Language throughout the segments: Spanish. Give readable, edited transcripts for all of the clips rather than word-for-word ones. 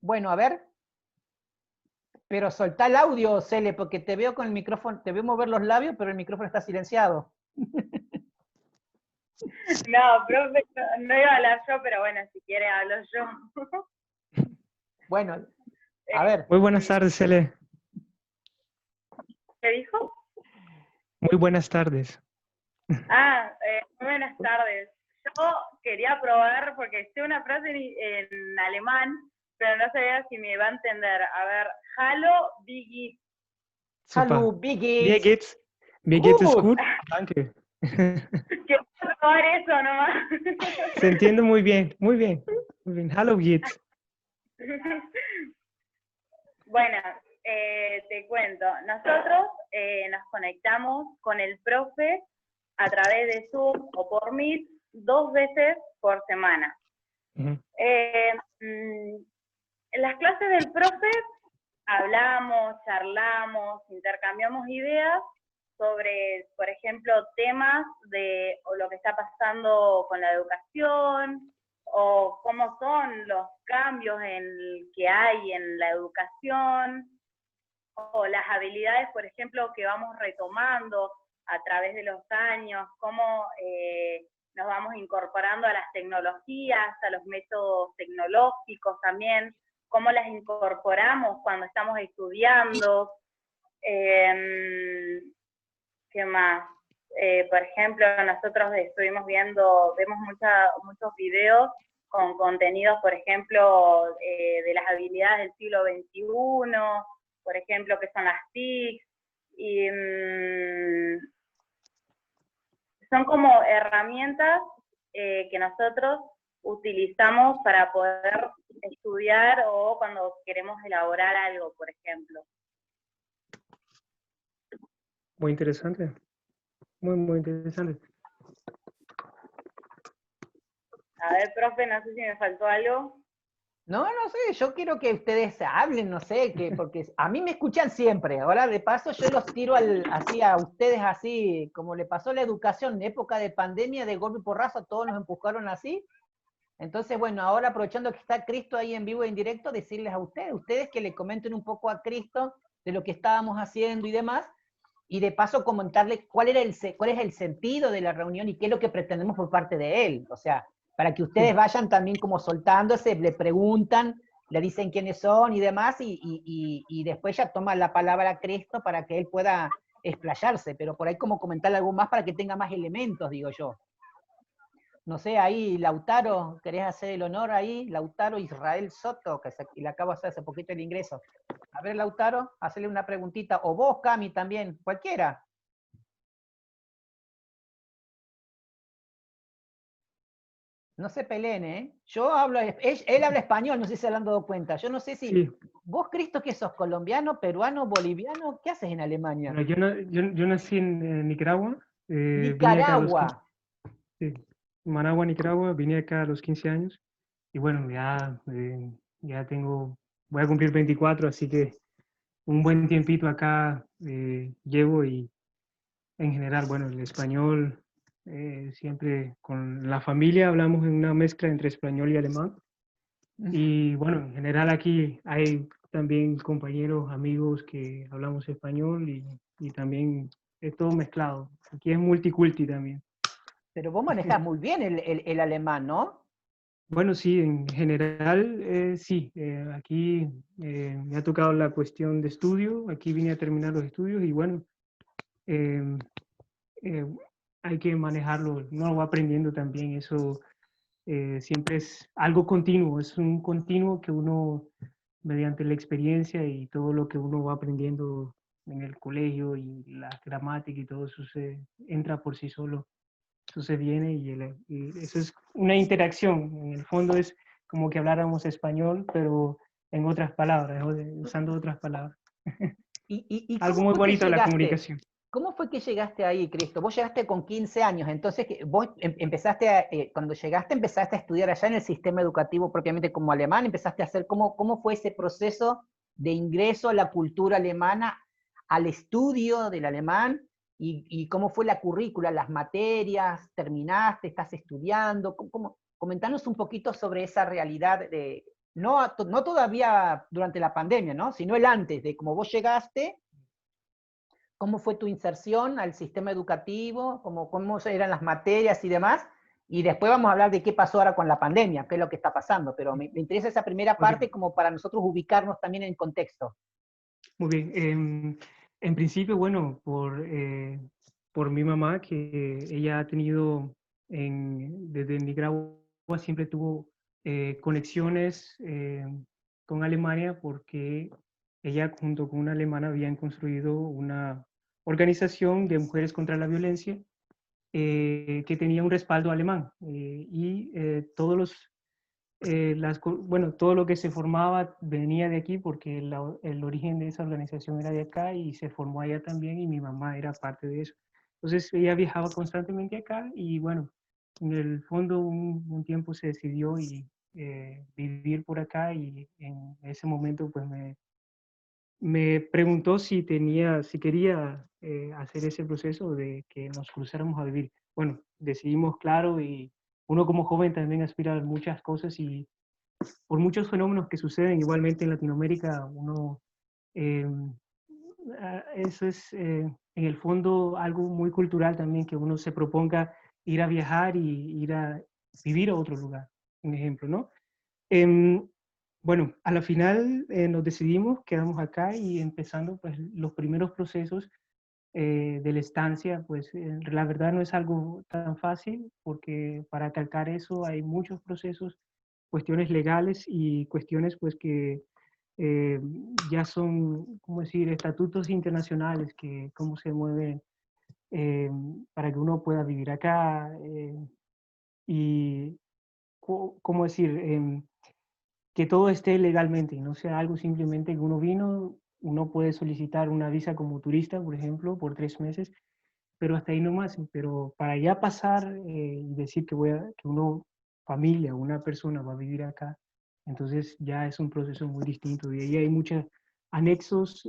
Bueno, a ver, pero soltá el audio, Cele, porque te veo con el micrófono, te veo mover los labios, pero el micrófono está silenciado. No, profe, no iba a hablar yo, pero bueno, si quiere hablo yo. Bueno, a ver. Muy buenas tardes, Cele. ¿Qué dijo? Muy buenas tardes. Muy buenas tardes. Yo quería probar, porque sé una frase en alemán, pero no sabía si me va a entender. A ver, hallo, wie geht's? Super. Hallo, wie Mir geht's? geht's, mir geht es Gut. gut. Danke. Quiero probar eso nomás. Se entiende muy bien, muy bien. Muy bien. Hallo, wie geht's? Bueno, te cuento. Nosotros nos conectamos con el profe a través de Zoom o por Meet 2 veces por semana. Ujú. En las clases del profe hablamos, charlamos, intercambiamos ideas sobre, por ejemplo, temas de o lo que está pasando con la educación, o cómo son los cambios que hay en la educación, o las habilidades, por ejemplo, que vamos retomando a través de los años, cómo nos vamos incorporando a las tecnologías, a los métodos tecnológicos también, cómo las incorporamos cuando estamos estudiando. ¿Qué más? Por ejemplo, nosotros vemos muchos videos con contenidos, por ejemplo, de las habilidades del siglo XXI, por ejemplo, que son las TIC, y son como herramientas que nosotros utilizamos para poder estudiar o cuando queremos elaborar algo, por ejemplo. Muy interesante. Muy, muy interesante. A ver, profe, no sé si me faltó algo. No sé, yo quiero que ustedes hablen, no sé, porque a mí me escuchan siempre. Ahora de paso yo los tiro así a ustedes así, como le pasó la educación en época de pandemia, de golpe y porrazo, todos nos empujaron así. Entonces, bueno, ahora aprovechando que está Cristo ahí en vivo y en directo, decirles a ustedes que le comenten un poco a Cristo de lo que estábamos haciendo y demás, y de paso comentarle cuál es el sentido de la reunión y qué es lo que pretendemos por parte de él. O sea, para que ustedes vayan también como soltándose, le preguntan, le dicen quiénes son y demás, y después ya toma la palabra Cristo para que él pueda explayarse, pero por ahí como comentarle algo más para que tenga más elementos, digo yo. No sé, ahí Lautaro, ¿querés hacer el honor ahí? Lautaro Israel Soto, que le acabo de hacer hace poquito el ingreso. A ver, Lautaro, hacerle una preguntita. O vos, Cami, también, cualquiera. No se peleen, ¿eh? Yo hablo, él habla español, no sé si se han dado cuenta. Yo no sé si, Sí. vos, Cristo, que sos colombiano, peruano, boliviano, ¿qué haces en Alemania? Bueno, yo nací en Nicaragua. Vine acá a los 15, Nicaragua. sí, Managua, Nicaragua. Vine acá a los 15 años. Y bueno, ya voy a cumplir 24, así que un buen tiempito acá llevo y en general, bueno, el español, siempre con la familia hablamos en una mezcla entre español y alemán. Y bueno, en general aquí hay también compañeros, amigos que hablamos español y también es todo mezclado. Aquí es multiculti también. Pero vos manejás muy bien el alemán, ¿no? Bueno, sí, en general sí. Aquí me ha tocado la cuestión de estudio. Aquí vine a terminar los estudios y bueno, eh, eh, hay que manejarlo. Uno va aprendiendo también. Eso siempre es algo continuo. Es un continuo que uno, mediante la experiencia y todo lo que uno va aprendiendo en el colegio y la gramática y todo eso entra por sí solo. Eso se viene y eso es una interacción. En el fondo es como que habláramos español, pero en otras palabras, usando otras palabras. ¿Y Algo cómo muy fue que bonito de la llegaste? comunicación. ¿Cómo fue que llegaste ahí, Cristo? Vos llegaste con 15 años, entonces vos cuando llegaste empezaste a estudiar allá en el sistema educativo propiamente como alemán, empezaste a hacer, ¿cómo fue ese proceso de ingreso a la cultura alemana, al estudio del alemán, y cómo fue la currícula, las materias, terminaste, estás estudiando? Comentanos un poquito sobre esa realidad de no todavía durante la pandemia, ¿no? Sino el antes, de cómo vos llegaste, cómo fue tu inserción al sistema educativo, cómo eran las materias y demás, y después vamos a hablar de qué pasó ahora con la pandemia, qué es lo que está pasando, pero me interesa esa primera parte Ok, como para nosotros ubicarnos también en contexto. muy bien. En principio, bueno, por mi mamá, que ella ha tenido, desde Nicaragua, siempre tuvo conexiones con Alemania, porque ella junto con una alemana habían construido una organización de mujeres contra la violencia que tenía un respaldo alemán. Todos bueno, todo lo que se formaba venía de aquí, porque el origen de esa organización era de acá y se formó allá también, y mi mamá era parte de eso. Entonces ella viajaba constantemente acá y bueno, en el fondo un tiempo se decidió vivir por acá, y en ese momento pues me preguntó si quería hacer ese proceso de que nos cruzáramos a vivir. Bueno, decidimos, claro, y uno como joven también aspira a muchas cosas, y por muchos fenómenos que suceden igualmente en Latinoamérica, eh, eso es en el fondo algo muy cultural también, que uno se proponga ir a viajar y ir a vivir a otro lugar, un ejemplo, ¿no? Em, bueno, a la final nos decidimos, quedamos acá y empezando pues los primeros procesos de la estancia, pues la verdad no es algo tan fácil, porque para calcar eso hay muchos procesos, cuestiones legales y cuestiones pues que eh, ya son, ¿cómo decir?, estatutos internacionales, que cómo se mueven eh, para que uno pueda vivir acá, y, ¿cómo decir?, que todo esté legalmente y no sea algo simplemente que uno vino. Uno puede solicitar una visa como turista, por ejemplo, por 3 meses, pero hasta ahí nomás. Pero para ya pasar y decir que uno, familia, una persona va a vivir acá, entonces ya es un proceso muy distinto. Y ahí hay muchos anexos,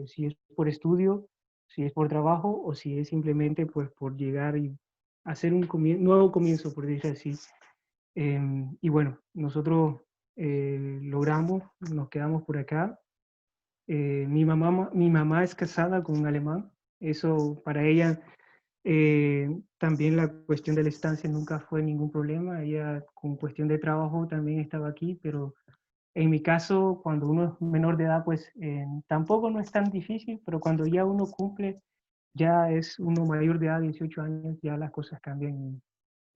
si es por estudio, si es por trabajo, o si es simplemente pues por llegar y hacer un nuevo comienzo, por decir así. Y bueno, nosotros logramos, nos quedamos por acá. Mi mamá es casada con un alemán. Eso para ella también, la cuestión de la estancia nunca fue ningún problema. Ella con cuestión de trabajo también estaba aquí, pero en mi caso, cuando uno es menor de edad, pues tampoco no es tan difícil, pero cuando ya uno cumple, ya es uno mayor de edad, 18 años, ya las cosas cambian.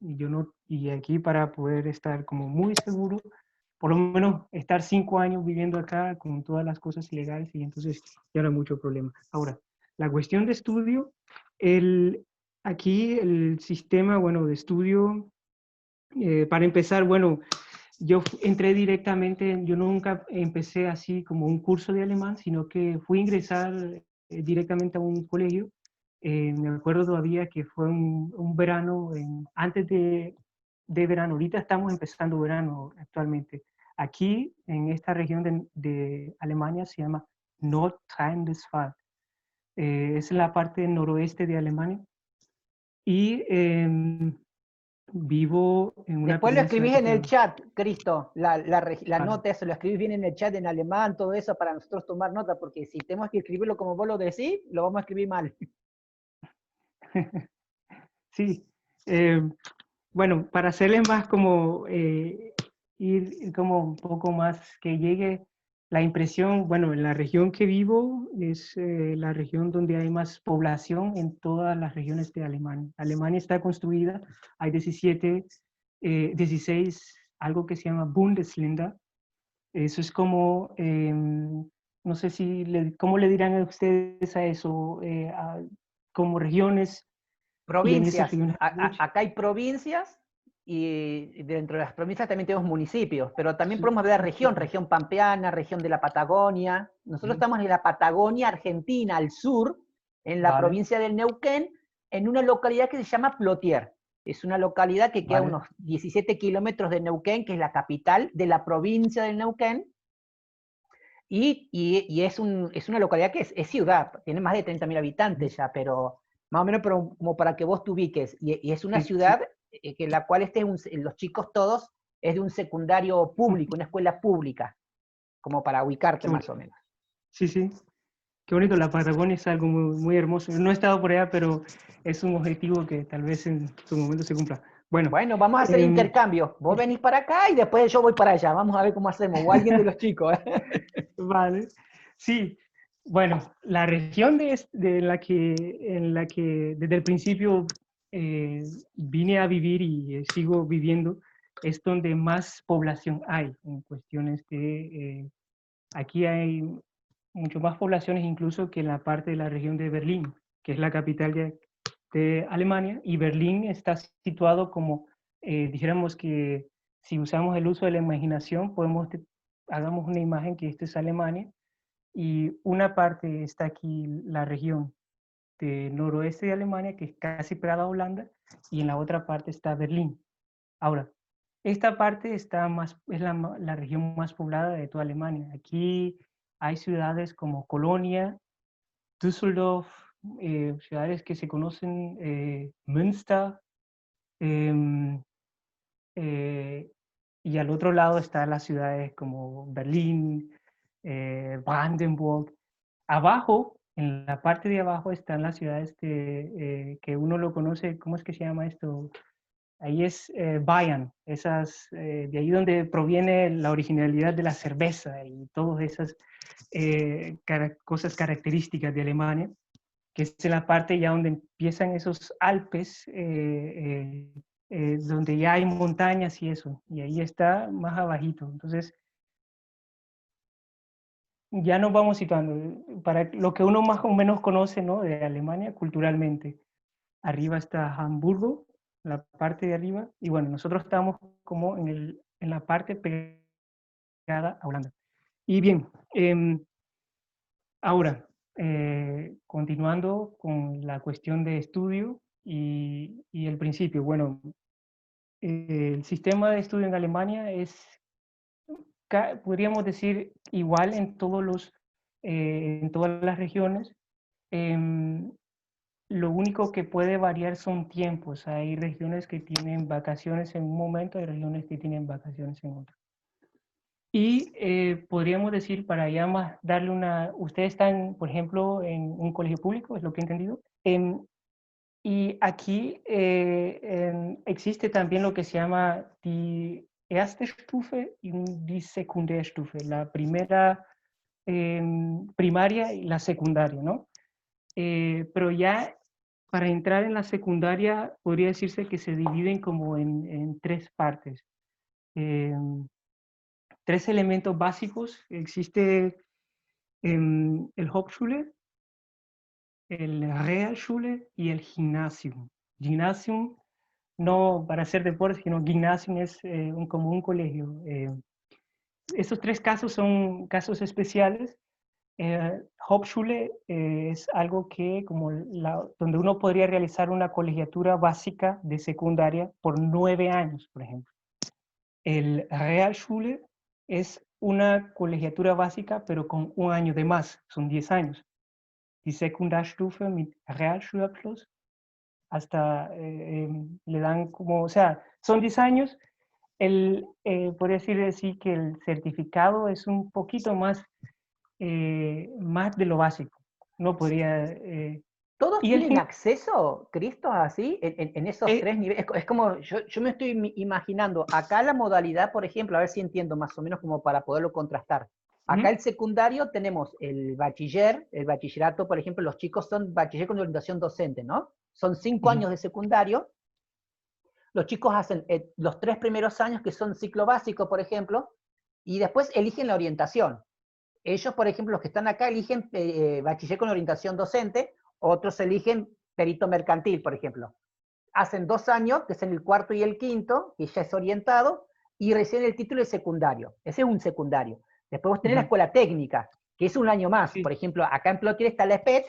Y yo no, y aquí para poder estar como muy seguro, por lo menos estar 5 años viviendo acá con todas las cosas legales, y entonces ya no hay mucho problema. Ahora, la cuestión de estudio, aquí el sistema, bueno, de estudio, para empezar, bueno, yo entré directamente, yo nunca empecé así como un curso de alemán, sino que fui a ingresar directamente a un colegio. Me acuerdo todavía que fue un verano, antes de verano. Ahorita estamos empezando verano actualmente. Aquí, en esta región de Alemania, se llama Nordrhein-Westfalen. Es la parte noroeste de Alemania. Y vivo en una Después lo provincia escribís que en se el llama... chat, Cristo, la Vale. nota, eso lo escribís bien en el chat en alemán, todo eso para nosotros tomar nota, porque si tenemos que escribirlo como vos lo decís, lo vamos a escribir mal. Sí, bueno, para hacerle más como ir como un poco más que llegue la impresión, bueno, en la región que vivo es la región donde hay más población en todas las regiones de Alemania. Alemania está construida, hay 16, algo que se llama Bundesländer. Eso es como, no sé ¿cómo le dirán a ustedes a eso? Como regiones, y en esas Provincias, regiones hay muchas. acá hay provincias y dentro de las provincias también tenemos municipios, pero también podemos hablar de región pampeana, región de la Patagonia. Nosotros estamos en la Patagonia Argentina, al sur, en la Vale, provincia del Neuquén, en una localidad que se llama Plotier. Es una localidad que queda a vale. unos 17 kilómetros de Neuquén, que es la capital de la provincia del Neuquén, y es una localidad que es ciudad, tiene más de 30.000 Ujú. habitantes ya, pero más o menos como para que vos te ubiques. Y es una Sí, sí, ciudad que la cual los chicos todos es de un secundario público, una escuela pública, como para ubicarte Qué más bonito. o menos. Sí, sí. Qué bonito, la Patagonia es algo muy, muy hermoso. No he estado por allá, pero es un objetivo que tal vez en su momento se cumpla. Bueno, Bueno, vamos a hacer intercambio. Vos venís para acá y después yo voy para allá. Vamos a ver cómo hacemos. O alguien de los chicos. vale. Sí, bueno, la región en la que desde el principio vine a vivir y sigo viviendo es donde más población hay en cuestiones de... aquí hay mucho más poblaciones incluso que en la parte de la región de Berlín, que es la capital de Alemania, y Berlín está situado como, dijéramos que si usamos el uso de la imaginación, hagamos una imagen que esto es Alemania, y una parte está aquí, la región de noroeste de Alemania, que es casi pegada a Holanda, y en la otra parte está Berlín. Ahora, esta parte es la región más poblada de toda Alemania. Aquí hay ciudades como Colonia, Düsseldorf, ciudades que se conocen, Münster, em, eh, y al otro lado están las ciudades como Berlín, Brandenburg. Abajo, en la parte de abajo, están las ciudades que uno lo conoce, ¿cómo es que se llama esto? Ahí es Bayern, de ahí donde proviene la originalidad de la cerveza y todas esas cosas características de Alemania, que es en la parte ya donde empiezan esos Alpes, donde ya hay montañas y eso, y ahí está más abajito. Entonces, ya nos vamos situando, para lo que uno más o menos conoce, ¿no?, de Alemania culturalmente. Arriba está Hamburgo, la parte de arriba, y bueno, nosotros estamos como en la parte pegada a Holanda. Y bien, ahora, continuando con la cuestión de estudio y el principio, bueno, el sistema de estudio en Alemania es, podríamos decir, igual en todas las regiones. Lo único que puede variar son tiempos. Hay regiones que tienen vacaciones en un momento, hay regiones que tienen vacaciones en otro. Y podríamos decir, para ya más darle ustedes están, por ejemplo, en un colegio público, es lo que he entendido. Y aquí existe también lo que se llama die erste Stufe y die Sekundärstufe, la primera primaria y la secundaria, ¿no? Pero ya para entrar en la secundaria podría decirse que se dividen como en tres partes. Tres elementos básicos. Existe el Hauptschule, el Realschule y el Gymnasium. Gymnasium no para hacer deporte, sino Gymnasium es como un colegio. Estos tres casos son casos especiales. Hauptschule es algo que donde uno podría realizar una colegiatura básica de secundaria por 9 años, por ejemplo. El Realschule es una colegiatura básica, pero con un año de más, son 10 años. Die Sekundarstufe mit Realschulabschluss, hasta le dan como, o sea, son 10 años. Podría decir que el certificado es un poquito más de lo básico. No podría... ¿Todos y tienen acceso, Cristo, así, en esos tres niveles? Es como, yo me estoy imaginando, acá la modalidad, por ejemplo, a ver si entiendo más o menos como para poderlo contrastar. Acá el secundario tenemos el bachillerato, por ejemplo, los chicos son bachiller con orientación docente, ¿no? Son 5 años de secundario. Los chicos hacen los 3 primeros años, que son ciclo básico, por ejemplo, y después eligen la orientación. Ellos, por ejemplo, los que están acá eligen bachiller con orientación docente, otros eligen perito mercantil, por ejemplo. Hacen 2 años, que es en el cuarto y el quinto, que ya es orientado, y reciben el título de secundario. Ese es un secundario. Después vos tenés la escuela técnica, que es un año más. Por ejemplo, acá en Plotier está la EPET,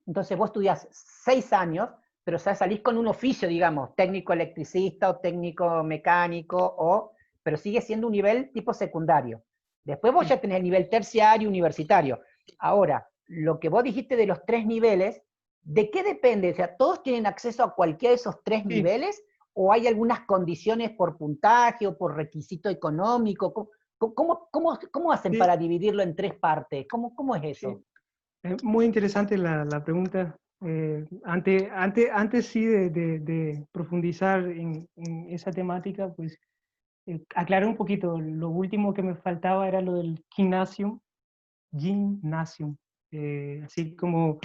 entonces vos estudiás 6 años, pero salís con un oficio, digamos, técnico electricista o técnico mecánico, pero sigue siendo un nivel tipo secundario. Después vos ya tenés el nivel terciario, universitario. Ahora, lo que vos dijiste de los 3 niveles, ¿de qué depende? O sea, ¿todos tienen acceso a cualquiera de esos 3 niveles? o hay algunas condiciones por puntaje o por requisito económico? ¿Cómo hacen Sí, para dividirlo en 3 partes? ¿Cómo es sí. eso? Muy interesante la pregunta. Antes sí de profundizar en esa temática, pues aclarar un poquito. Lo último que me faltaba era lo del gymnasium, así como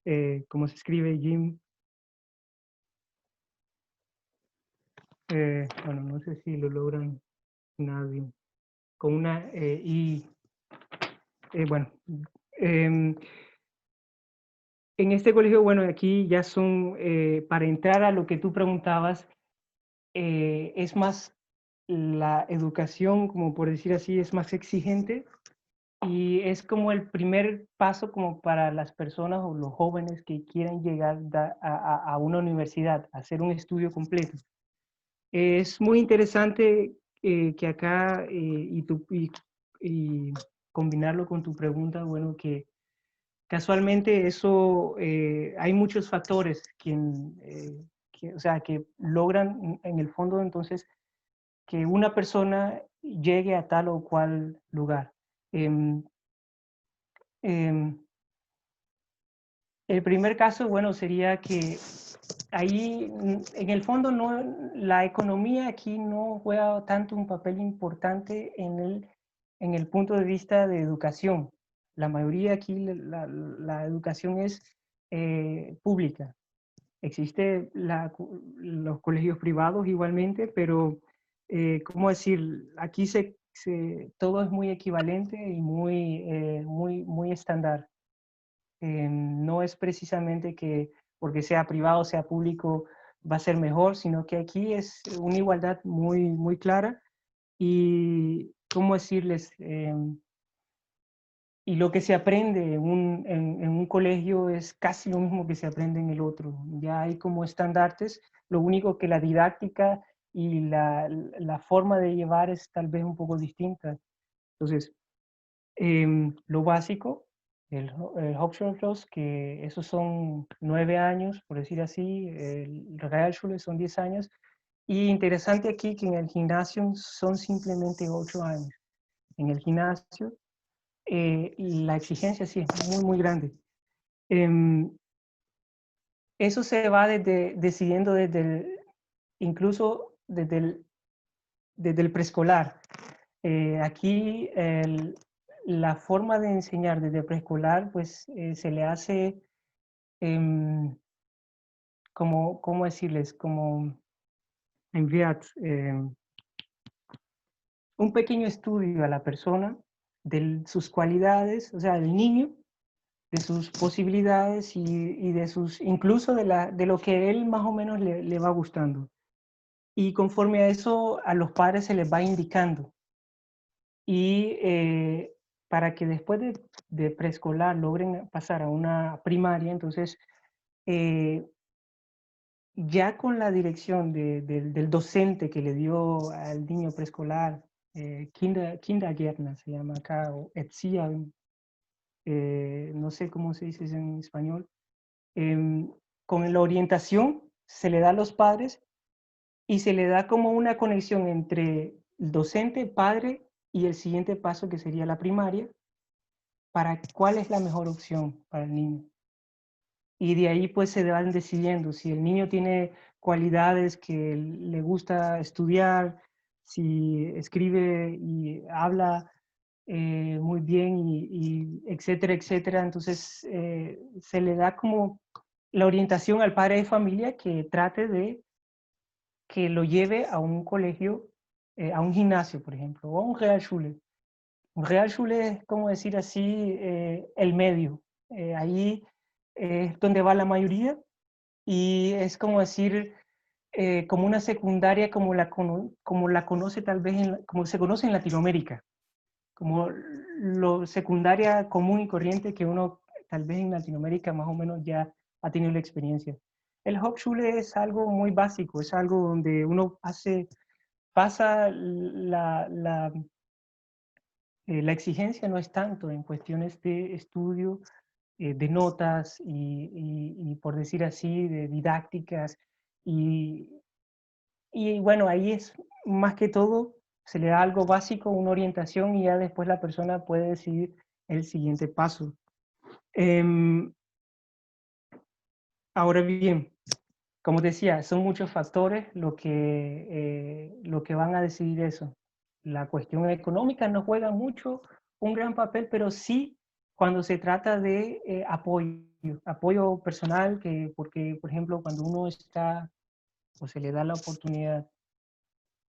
se escribe gym. Bueno, no sé si lo logran, gymnasium, con una I. Bueno, em, en este colegio, bueno, aquí ya son, para entrar a lo que tú preguntabas, es más, la educación, como por decir así, es más exigente y es como el primer paso como para las personas o los jóvenes que quieren llegar a una universidad, a hacer un estudio completo. Es muy interesante que acá, y combinarlo con tu pregunta, bueno, que casualmente eso, hay muchos factores o sea, que logran en el fondo entonces que una persona llegue a tal o cual lugar. Em, em, el primer caso, bueno, sería que ahí, en el fondo, no, la economía aquí no juega tanto un papel importante en el punto de vista de educación. La mayoría aquí, la educación es pública. Existe los colegios privados igualmente, pero, ¿cómo decir? Aquí todo es muy equivalente y muy estándar. No es precisamente que porque sea privado o sea público va a ser mejor, sino que aquí es una igualdad muy clara y, ¿cómo decirles? Y lo que se aprende en un colegio es casi lo mismo que se aprende en el otro. Ya hay como estandartes, lo único que la didáctica y la forma de llevar es tal vez un poco distinta. Entonces, lo básico, el Hauptschulabschluss, que esos son 9 años, por decir así, el Realschule son 10 años, y interesante aquí que en el gimnasio son simplemente 8 años. En el gimnasio la exigencia sí es muy grande. Em, Eso se va decidiendo incluso desde el preescolar. Aquí la forma de enseñar desde preescolar, pues se le hace, em, ¿cómo decirles? Como enviar un pequeño estudio a la persona de sus cualidades, o sea, del niño, de sus posibilidades y incluso de lo que él más o menos le va gustando. Y conforme a eso, a los padres se les va indicando. Y para que después de preescolar logren pasar a una primaria, entonces eh, ya con la dirección del docente que le dio al niño preescolar, Kindergärtner se llama acá, o Erzieher, no sé cómo se dice en español, con la orientación se le da a los padres y se le da como una conexión entre el docente, padre y el siguiente paso que sería la primaria, para cuál es la mejor opción para el niño. Y de ahí pues se van decidiendo si el niño tiene cualidades que le gusta estudiar, si escribe y habla muy bien y etcétera, etcétera. Entonces se le da como la orientación al padre de familia que trate de que lo lleve a un colegio, a un gimnasio, por ejemplo, o a un Realschule. Un Realschule es, como decir así, el medio. Ahí es donde va la mayoría y es como decir, como una secundaria como la conoce tal vez, como se conoce en Latinoamérica, como lo secundaria común y corriente que uno tal vez en Latinoamérica más o menos ya ha tenido la experiencia. El Hauptschule es algo muy básico, es algo donde uno pasa la exigencia no es tanto en cuestiones de estudio, de notas y por decir así, de didácticas y Y bueno, ahí es más que todo, se le da algo básico, una orientación y ya después la persona puede decidir el siguiente paso. Ahora bien, como decía, son muchos factores lo que van a decidir eso. La cuestión económica no juega mucho un gran papel, pero sí cuando se trata de apoyo personal, porque, por ejemplo, cuando uno está o se le da la oportunidad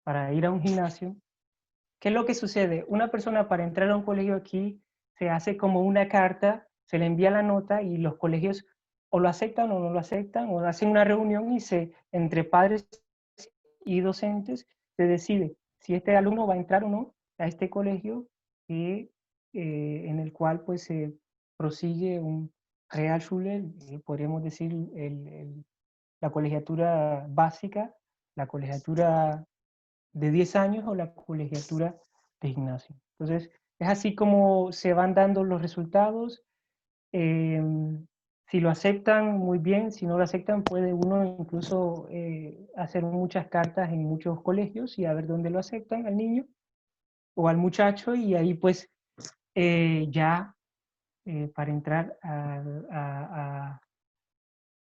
para ir a un gimnasio, ¿qué es lo que sucede? Una persona para entrar a un colegio aquí se hace como una carta, se le envía la nota y los colegios o lo aceptan o no lo aceptan, o hacen una reunión y entre padres y docentes se decide si este alumno va a entrar o no a este colegio en el cual pues se prosigue un Realschule, podríamos decir la colegiatura básica, la colegiatura de 10 años o la colegiatura de gimnasio. Entonces, es así como se van dando los resultados. Eh, si lo aceptan, muy bien. Si no lo aceptan, puede uno incluso hacer muchas cartas en muchos colegios y a ver dónde lo aceptan al niño o al muchacho y ahí pues ya para entrar a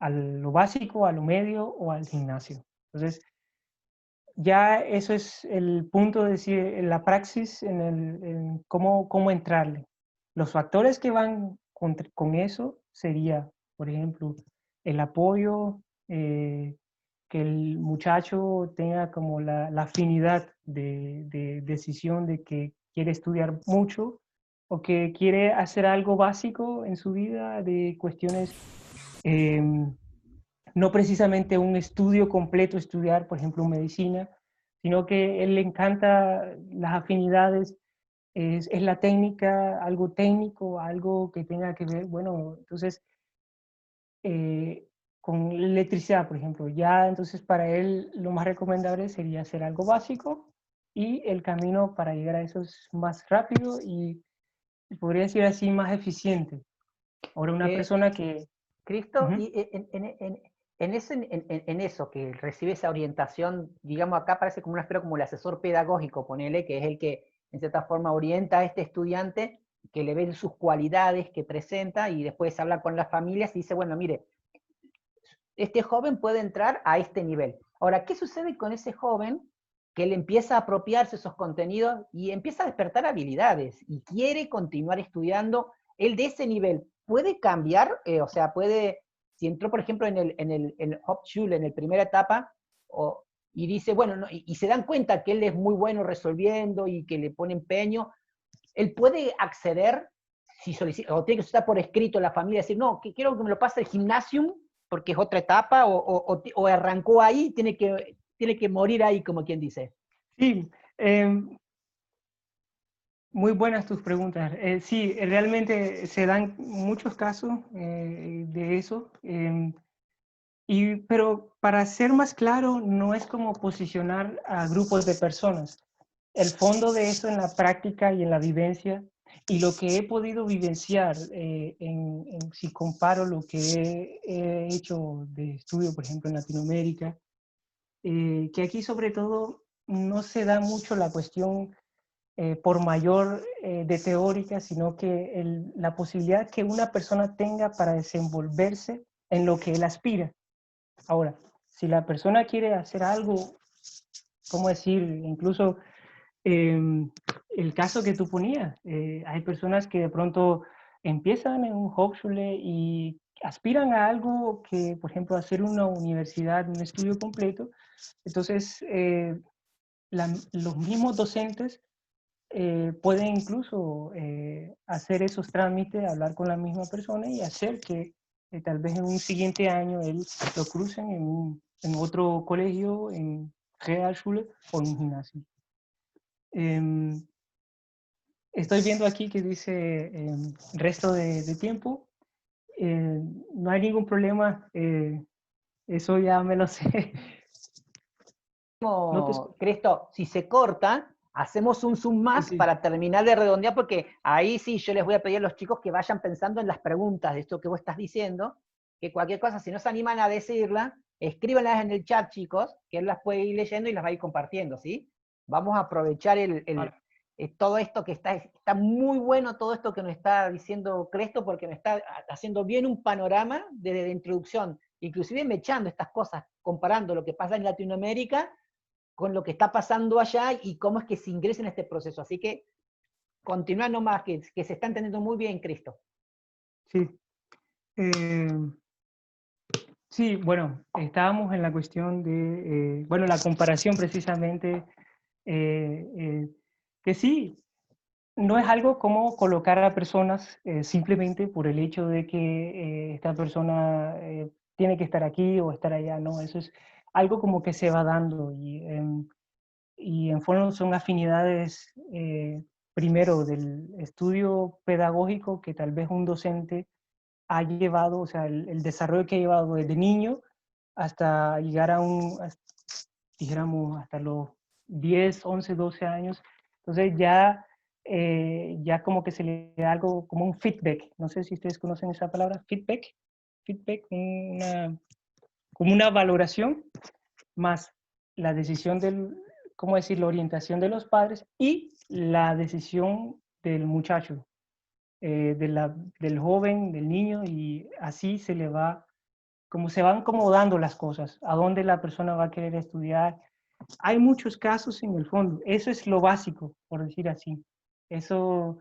lo básico, a lo medio o al gimnasio. Entonces, ya eso es el punto de decir, en la praxis, en cómo entrarle. Los factores que van con eso sería, por ejemplo, el apoyo, que el muchacho tenga como la afinidad de decisión de que quiere estudiar mucho o que quiere hacer algo básico en su vida de cuestiones no precisamente un estudio completo, estudiar, por ejemplo, medicina, sino que él le encanta las afinidades, es la técnica, algo técnico, algo que tenga que ver, bueno, entonces, con electricidad, por ejemplo, ya entonces para él lo más recomendable sería hacer algo básico y el camino para llegar a eso es más rápido y podría decir así más eficiente. Ahora una persona que... Cristo, Uh-huh. y en eso, que recibe esa orientación, digamos acá parece como una especie como el asesor pedagógico, ponele, que es el que en cierta forma orienta a este estudiante, que le ve sus cualidades que presenta y después habla con las familias y dice, bueno, mire, este joven puede entrar a este nivel. Ahora, ¿qué sucede con ese joven que él empieza a apropiarse esos contenidos y empieza a despertar habilidades y quiere continuar estudiando? Él de ese nivel puede cambiar, o sea, puede, si entró, por ejemplo, en Hauptschule, en la primera etapa, y dice, bueno, no, y se dan cuenta que él es muy bueno resolviendo y que le pone empeño, él puede acceder, si solicita, o tiene que estar por escrito la familia, decir, no, que quiero que me lo pase el gimnasium, porque es otra etapa, o arrancó ahí, tiene que morir ahí, como quien dice. Sí, muy buenas tus preguntas. Sí, realmente se dan muchos casos de eso. Pero para ser más claro, no es como posicionar a grupos de personas. El fondo de eso en la práctica y en la vivencia, y lo que he podido vivenciar, si comparo lo que he hecho de estudio, por ejemplo, en Latinoamérica, que aquí sobre todo no se da mucho la cuestión por mayor de teórica, sino que la posibilidad que una persona tenga para desenvolverse en lo que él aspira. Ahora, si la persona quiere hacer algo, ¿cómo decir? Incluso el caso que tú ponías, hay personas que de pronto empiezan en un Hochschule y aspiran a algo que, por ejemplo, hacer una universidad, un estudio completo. Entonces, los mismos docentes pueden incluso hacer esos trámites, hablar con la misma persona y hacer que tal vez en un siguiente año él lo crucen en otro colegio, en Realschule o en un gimnasio. Estoy viendo aquí que dice resto de tiempo. No hay ningún problema, eso ya me lo sé. No te escucho. Cristo, si se corta, hacemos un zoom Sí, más sí. para terminar de redondear, porque ahí sí yo les voy a pedir a los chicos que vayan pensando en las preguntas de esto que vos estás diciendo, que cualquier cosa, si no se animan a decirla, escríbanlas en el chat, chicos, que él las puede ir leyendo y las va a ir compartiendo, ¿sí? Vamos a aprovechar Vale. todo esto que está muy bueno, todo esto que nos está diciendo Cresto, porque me está haciendo bien un panorama de introducción, inclusive me echando estas cosas, comparando lo que pasa en Latinoamérica con lo que está pasando allá y cómo es que se ingresa en este proceso. Así que continúa nomás, que se está entendiendo muy bien, Cristo. Sí. Sí, bueno, estábamos en la cuestión de, bueno, la comparación precisamente, que sí, no es algo como colocar a personas simplemente por el hecho de que esta persona tiene que estar aquí o estar allá, no, eso es algo como que se va dando y en fondo son afinidades primero del estudio pedagógico que tal vez un docente ha llevado, o sea, el desarrollo que ha llevado desde niño hasta llegar a dijéramos, hasta los 10 11 12 años. Entonces ya, ya como que se le da algo como un feedback. No sé si ustedes conocen esa palabra, feedback. Feedback, como una valoración más la decisión del, ¿cómo decir?, la orientación de los padres y la decisión del muchacho, del joven, del niño, y así se le va, como se van acomodando las cosas, a dónde la persona va a querer estudiar. Hay muchos casos en el fondo, eso es lo básico, por decir así. Eso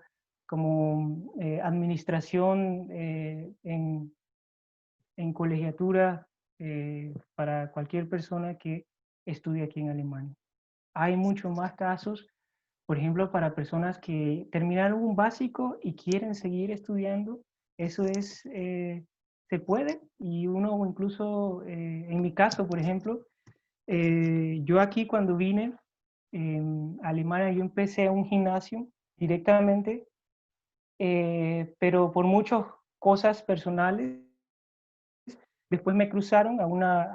como administración en colegiatura para cualquier persona que estudie aquí en Alemania. Hay muchos más casos, por ejemplo, para personas que terminaron un básico y quieren seguir estudiando. Eso es, se puede, y uno incluso, en mi caso, por ejemplo, yo aquí cuando vine a Alemania, yo empecé un gimnasio directamente, pero por muchas cosas personales, después me cruzaron a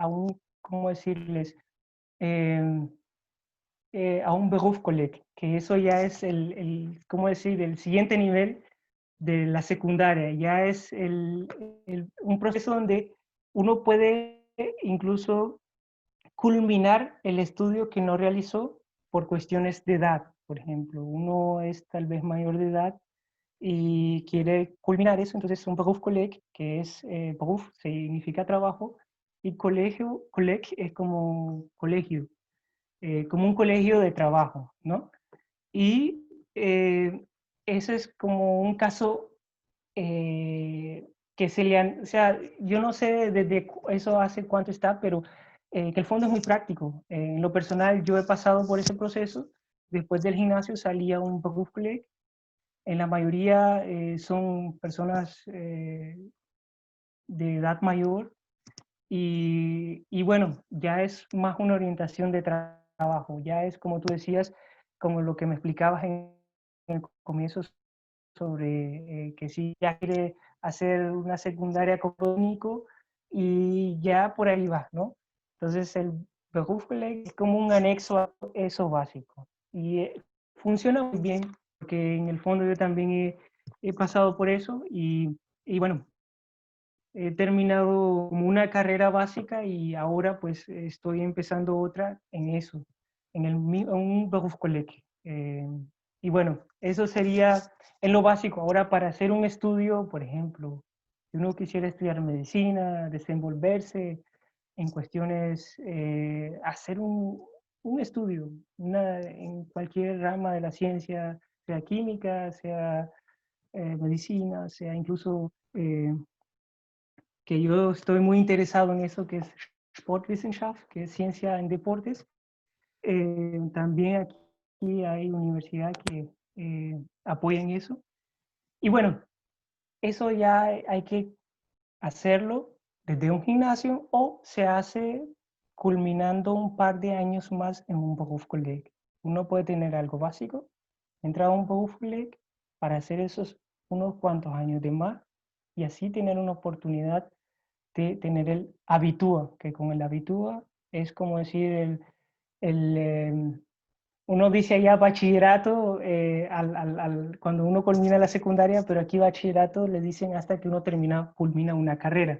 un, ¿cómo decirles? Em, a un Berufskolleg, que eso ya es ¿cómo decir?, el siguiente nivel de la secundaria, ya es un proceso donde uno puede incluso culminar el estudio que no realizó por cuestiones de edad, por ejemplo. Uno es tal vez mayor de edad y quiere culminar eso, entonces un Berufskolleg, que es, Beruf significa trabajo, y Kolleg es como colegio, como un colegio de trabajo, ¿no? Y eso es como un caso que se le han, o sea, yo no sé desde eso hace cuánto está, pero que el fondo es muy práctico. En lo personal, yo he pasado por ese proceso. Después del gimnasio salía un Berufskolleg. En la mayoría son personas de edad mayor y bueno, ya es más una orientación de trabajo, ya es como tú decías, como lo que me explicabas en el comienzo sobre que si ya quiere hacer una secundaria con técnico y ya por ahí va, ¿no? Entonces el Berufskolleg es como un anexo a eso básico y funciona muy bien porque en el fondo yo también he pasado por eso y bueno, he terminado como una carrera básica y ahora pues estoy empezando otra en eso, en un Berufskolleg. Y bueno, eso sería en lo básico. Ahora para hacer un estudio, por ejemplo, si uno quisiera estudiar medicina, desenvolverse en cuestiones, hacer un estudio en cualquier rama de la ciencia, sea química, sea medicina, sea incluso que yo estoy muy interesado en eso que es Sportwissenschaft, que es ciencia en deportes. También aquí hay universidad que apoyan eso. Y bueno, eso ya hay que hacerlo desde un gimnasio o se hace culminando un par de años más en un Berufskolleg. Uno puede tener algo básico, entrar a un Berufskolleg para hacer esos unos cuantos años de más y así tener una oportunidad de tener el habitúa, que con el habitúa es como decir uno dice allá bachillerato cuando uno culmina la secundaria, pero aquí bachillerato le dicen hasta que uno culmina una carrera.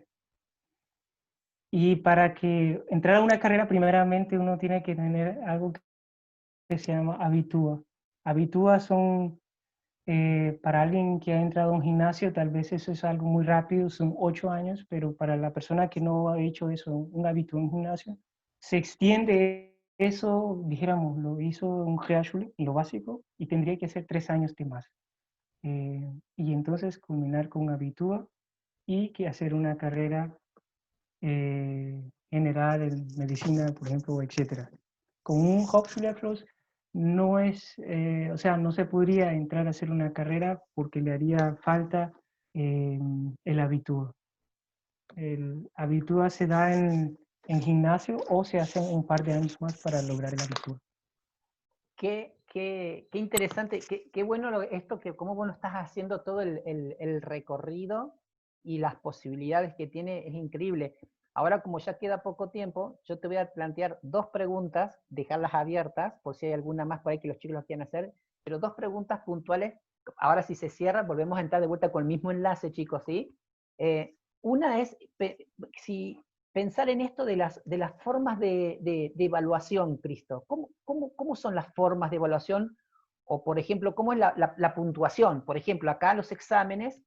Y para que entrar a una carrera, primeramente uno tiene que tener algo que se llama habitúa. Habitúa son, para alguien que ha entrado a un gimnasio, tal vez eso es algo muy rápido, son 8 años, pero para la persona que no ha hecho eso, un habitúa en un gimnasio, se extiende eso, dijéramos, lo hizo un Realschule, lo básico, y tendría que ser 3 años de más. Y entonces culminar con habitúa y que hacer una carrera general en medicina, por ejemplo, etcétera. Con un Hauptschulabschluss no es, o sea, no se podría entrar a hacer una carrera porque le haría falta el Abitur. El Abitur se da en gimnasio o se hace un par de años más para lograr el Abitur. Qué interesante, qué bueno esto, que cómo vos estás haciendo todo el recorrido y las posibilidades que tiene, es increíble. Ahora, como ya queda poco tiempo, yo te voy a plantear 2 preguntas, dejarlas abiertas, por si hay alguna más por ahí que los chicos los quieran hacer, pero 2 preguntas puntuales. Ahora si se cierra, volvemos a entrar de vuelta con el mismo enlace, chicos, ¿sí? Una es, si pensar en esto de las formas de evaluación, Cristo. ¿Cómo son las formas de evaluación? O, por ejemplo, ¿cómo es la puntuación? Por ejemplo, acá los exámenes,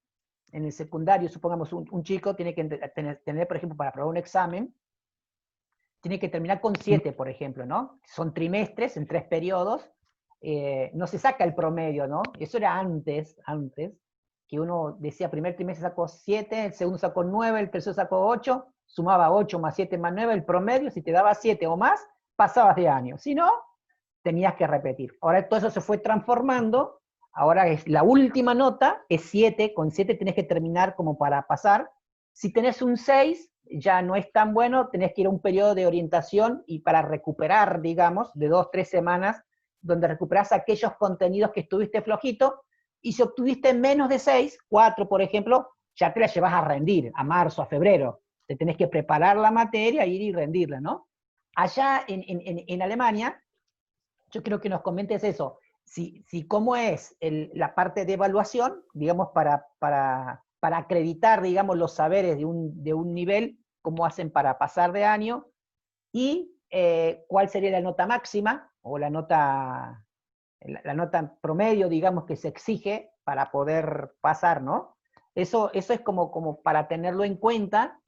en el secundario, supongamos un chico tiene que tener, por ejemplo, para aprobar un examen, tiene que terminar con 7, por ejemplo, ¿no? Son trimestres en 3 periodos, no se saca el promedio, ¿no? Eso era antes, que uno decía, primer trimestre sacó 7, el segundo sacó 9, el tercero sacó 8, sumaba 8 más 7 más 9, el promedio, si te daba 7 o más, pasabas de año. Si no, tenías que repetir. Ahora todo eso se fue transformando, ahora es la última nota, es 7, con 7 tenés que terminar como para pasar. Si tenés un 6, ya no es tan bueno, tenés que ir a un periodo de orientación y para recuperar, digamos, de 2-3 semanas, donde recuperás aquellos contenidos que estuviste flojito, y si obtuviste menos de 6, 4 por ejemplo, ya te la llevas a rendir, a marzo, a febrero. Te tenés que preparar la materia, ir y rendirla, ¿no? Allá en Alemania, yo creo que nos comentes eso, si cómo es la parte de evaluación, digamos, para acreditar, digamos, los saberes de un nivel, cómo hacen para pasar de año, y cuál sería la nota máxima, o la nota promedio, digamos, que se exige para poder pasar, ¿no? Eso es como para tenerlo en cuenta,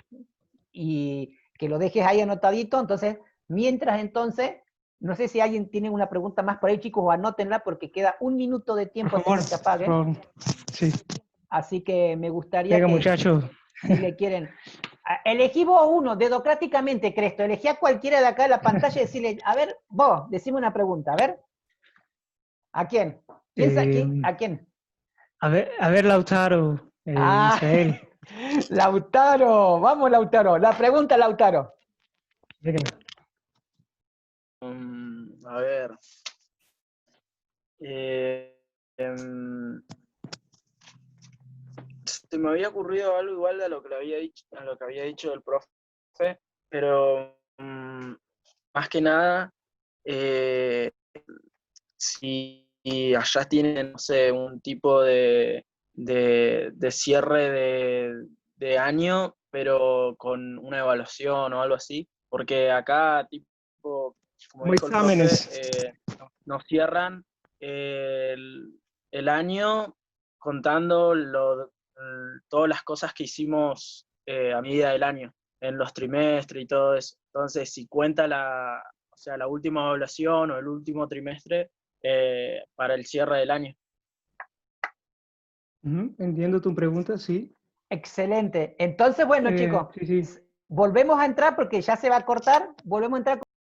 y que lo dejes ahí anotadito. Entonces, mientras entonces, no sé si alguien tiene una pregunta más por ahí, chicos, o anótenla, porque queda 1 minuto de tiempo Por antes favor, que se apague. sí. Así que me gustaría Venga, que, muchachos. si le quieren, elegí vos uno, dedocráticamente, Cresto, elegí a cualquiera de acá de la pantalla y decirle, a ver, vos, decime una pregunta, a ver, ¿a quién? ¿A quién? A ver, Lautaro, Ah, Misael. Lautaro, vamos Lautaro, la pregunta Lautaro. Venga. A ver. Se me había ocurrido algo igual a lo que había dicho el profe, pero más que nada, si allá tienen, no sé, un tipo de cierre de año, pero con una evaluación o algo así, porque acá, tipo, como dijo el profe, nos cierran el año contando todas las cosas que hicimos a medida del año, en los trimestres y todo eso. Entonces, si cuenta la última evaluación o el último trimestre para el cierre del año. Entiendo tu pregunta, sí. Excelente. Entonces, bueno, chicos, Sí. volvemos a entrar porque ya se va a cortar. Volvemos a entrar